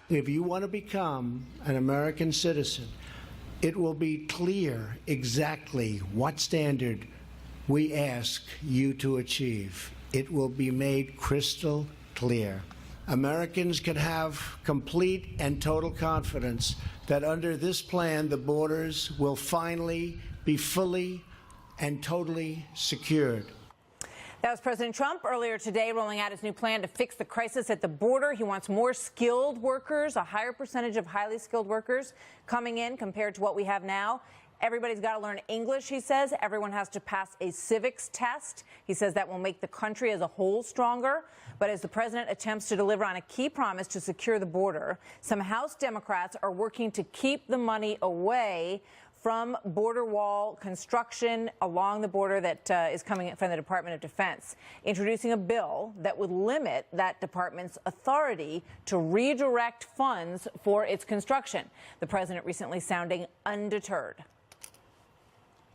If you want to become an American citizen, it will be clear exactly what standard we ask you to achieve. It will be made crystal clear. Americans can have complete and total confidence that under this plan, the borders will finally be fully and totally secured. That was President Trump earlier today rolling out his new plan to fix the crisis at the border. He wants more skilled workers, a higher percentage of highly skilled workers coming in compared to what we have now. Everybody's got to learn English, he says. Everyone has to pass a civics test. He says that will make the country as a whole stronger. But as the president attempts to deliver on a key promise to secure the border, some House Democrats are working to keep the money away from border wall construction along the border that is coming from the Department of Defense, introducing a bill that would limit that department's authority to redirect funds for its construction. The president recently sounding undeterred.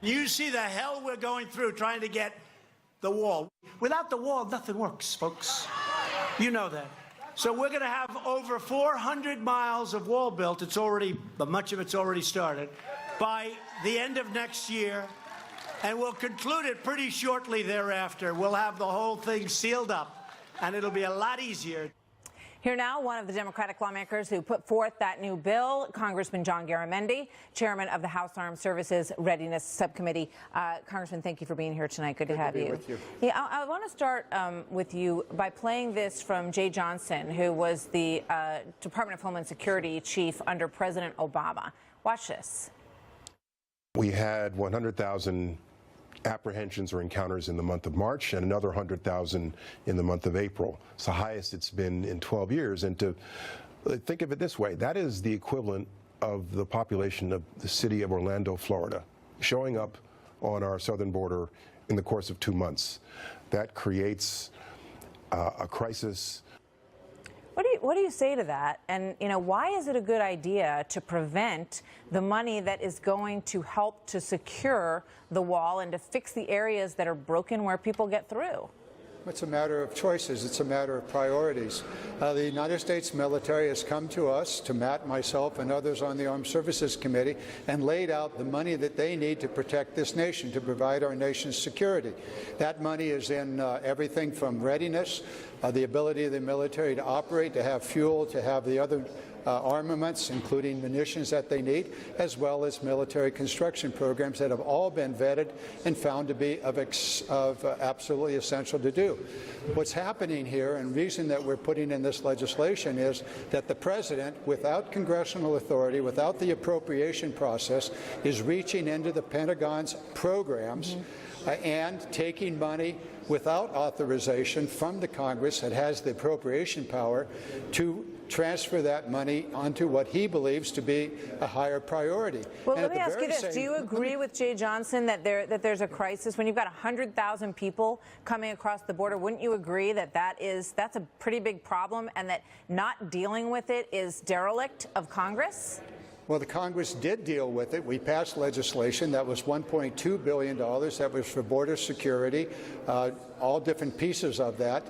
You see the hell we're going through trying to get the wall. Without the wall, nothing works, folks. You know that. So we're going to have over 400 miles of wall built. It's already, much of it's already started, by the end of next year. And we'll conclude it pretty shortly thereafter. We'll have the whole thing sealed up, and it'll be a lot easier. Here now, one of the Democratic lawmakers who put forth that new bill, Congressman John Garamendi, chairman of the House Armed Services Readiness Subcommittee. Congressman, thank you for being here tonight. Good to have you. With you. Yeah, I want to start with you by playing this from Jay Johnson, who was the Department of Homeland Security chief under President Obama. Watch this. We had 100,000 apprehensions or encounters in the month of March and another 100,000 in the month of April. It's the highest it's been in 12 years. And to think of it this way, that is the equivalent of the population of the city of Orlando, Florida, showing up on our southern border in the course of 2 months. That creates a crisis. What do you say to that? And, you know, why is it a good idea to prevent the money that is going to help to secure the wall and to fix the areas that are broken where people get through? It's a matter of choices. It's a matter of priorities. The United States military has come to us, to Matt, myself, and others on the Armed Services Committee, and laid out the money that they need to protect this nation, to provide our nation's security. That money is in everything from readiness, the ability of the military to operate, to have fuel, to have the other armaments, including munitions that they need, as well as military construction programs that have all been vetted and found to be of absolutely essential to do. What's happening here, and reason that we're putting in this legislation, is that the president, without congressional authority, without the appropriation process, is reaching into the Pentagon's programs and taking money without authorization from the Congress that has the appropriation power to transfer that money onto what he believes to be a higher priority. Well, let me ask you this. Do you agree with Jay Johnson that there's a crisis? When you've got 100,000 people coming across the border, wouldn't you agree that that's a pretty big problem and that not dealing with it is derelict of Congress? Well, the Congress did deal with it. We passed legislation that was $1.2 billion. That was for border security, all different pieces of that.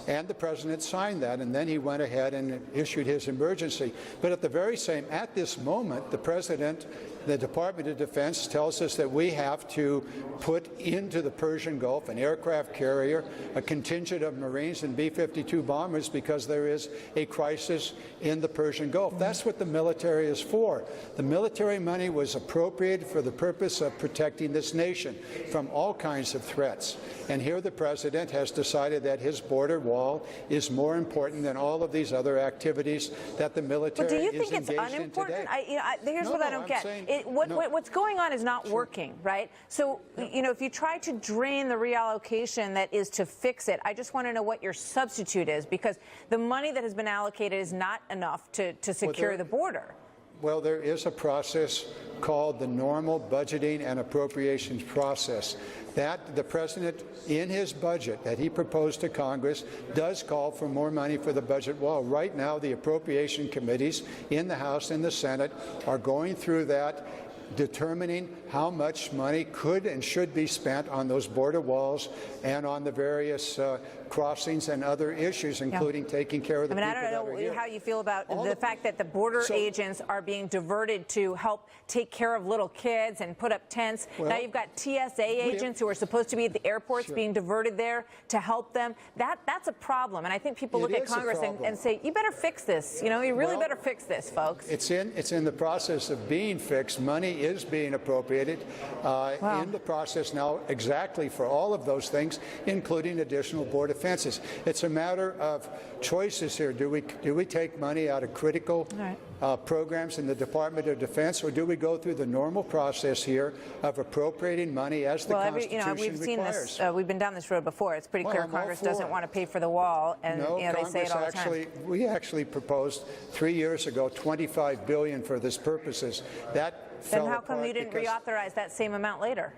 And the president signed that, and then he went ahead and issued his emergency. But at this moment, the president, the Department of Defense tells us that we have to put into the Persian Gulf an aircraft carrier, a contingent of Marines and B-52 bombers, because there is a crisis in the Persian Gulf. That's what the military is for. The military money was appropriated for the purpose of protecting this nation from all kinds of threats. And here the president has decided that his border wall is more important than all of these other activities that the military is engaged in today. Do you think it's unimportant? Here's what I don't get. What's going on is not working, right? So, you know, if you try to drain the reallocation that is to fix it, I just want to know what your substitute is, because the money that has been allocated is not enough to secure the border. Well, there is a process called the normal budgeting and appropriations process. That the president, in his budget that he proposed to Congress, does call for more money for the budget wall. Right now, the appropriation committees in the House and the Senate are going through that, determining how much money could and should be spent on those border walls and on the various crossings and other issues, including taking care of the people I don't that are here. know how you feel about the fact that the border agents are being diverted to help take care of little kids and put up tents. Well, now you've got TSA agents who are supposed to be at the airports being diverted there to help them. That's a problem. And I think people look at Congress and say, you better fix this. You know, you really better fix this, folks. It's in the process of being fixed. Money is being appropriated in the process now exactly for all of those things, including additional border fences. It's a matter of choices here. Do we take money out of critical programs in the Department of Defense, or do we go through the normal process here of appropriating money as the Constitution we've seen requires? this. We've been down this road before. It's pretty clear Congress doesn't want to pay for the wall, and they say it all the time. We actually proposed 3 years ago $25 billion for this purposes. That fell Then how come you didn't reauthorize that same amount later?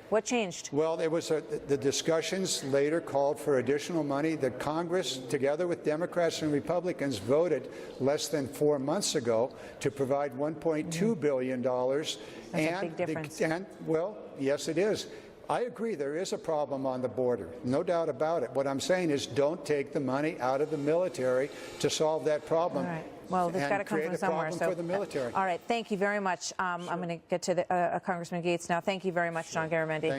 What changed? Well, the discussions later called for additional money that Congress, together with Democrats and Republicans, voted less than 4 months ago to provide $1.2 billion. That's a big difference. Well, yes, it is. I agree there is a problem on the border, no doubt about it. What I'm saying is don't take the money out of the military to solve that problem. All right. Well, it's got to come from somewhere. For the military. All right. Thank you very much. I'm going to get to Congressman Gates now. Thank you very much, John Garamendi.